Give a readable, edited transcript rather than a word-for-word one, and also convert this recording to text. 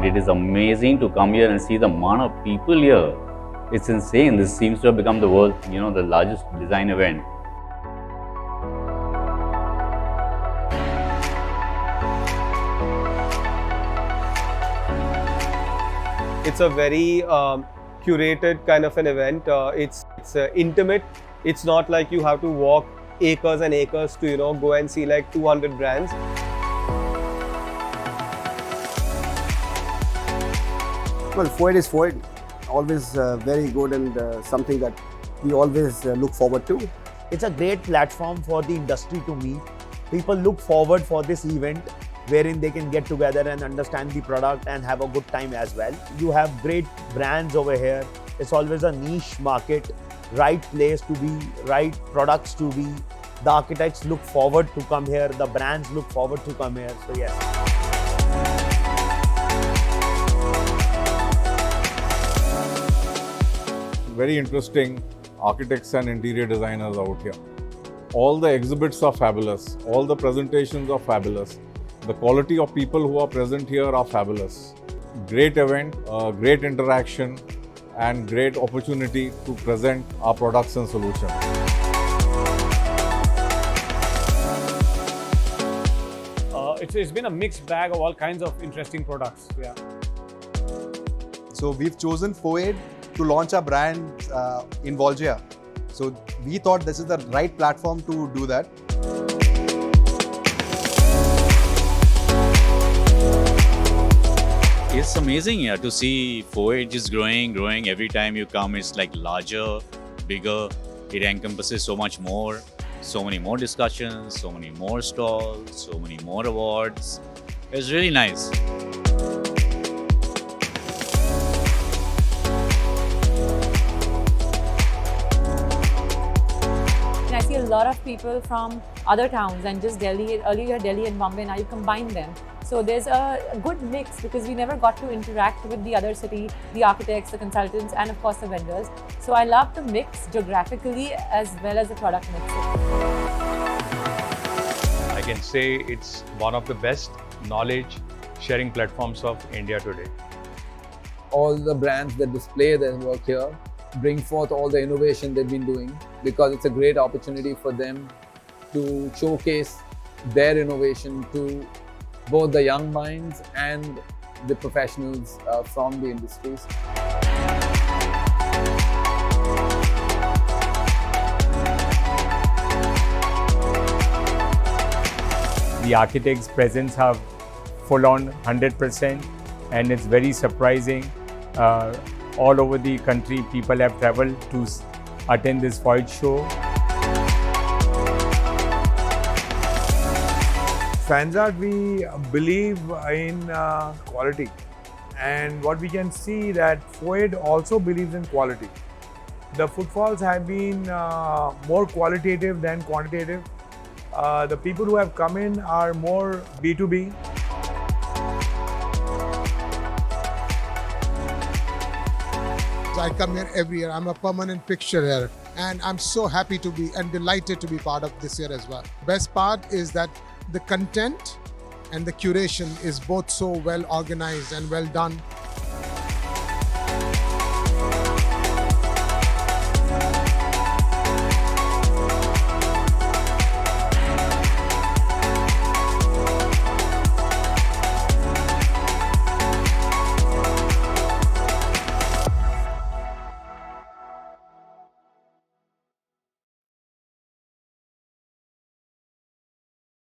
It is amazing to come here and see the amount of people here. It's insane. This seems to have become the world, the largest design event. It's a very curated kind of an event. It's intimate. It's not like you have to walk acres and acres to go and see like 200 brands. Well, FOAID is FOAID. Always very good and something that we always look forward to. It's a great platform for the industry to meet. People look forward for this event wherein they can get together and understand the product and have a good time as well. You have great brands over here. It's always a niche market, right place to be, right products to be. The architects look forward to come here. The brands look forward to come here. So yes. Very interesting architects and interior designers out here. All the exhibits are fabulous. All the presentations are fabulous. The quality of people who are present here are fabulous. Great event, great interaction, and great opportunity to present our products and solutions. It's been a mixed bag of all kinds of interesting products. Yeah. So we've chosen FOAID to launch our brand in Volgia. So we thought this is the right platform to do that. It's amazing here to see FOAID just growing every time you come. It's like larger, bigger. It encompasses so much more, so many more discussions, so many more stalls, so many more awards. It's really nice. I see a lot of people from other towns and just Delhi, earlier Delhi and Bombay, now you combine them. So there's a good mix because we never got to interact with the other city, the architects, the consultants, and of course the vendors. So I love the mix geographically as well as the product mix. I can say it's one of the best knowledge sharing platforms of India today. All the brands that display their work here bring forth all the innovation they've been doing, because it's a great opportunity for them to showcase their innovation to both the young minds and the professionals from the industries. The architects' presence have full on 100%, and it's very surprising. All over the country, people have traveled to attend this FOAID show. Fanzart, we believe in quality, and what we can see that FOAID also believes in quality. The footfalls have been more qualitative than quantitative. The people who have come in are more B2B. I come here every year. I'm a permanent fixture here, and I'm so happy to be and delighted to be part of this year as well. Best part is that the content and the curation is both so well organized and well done.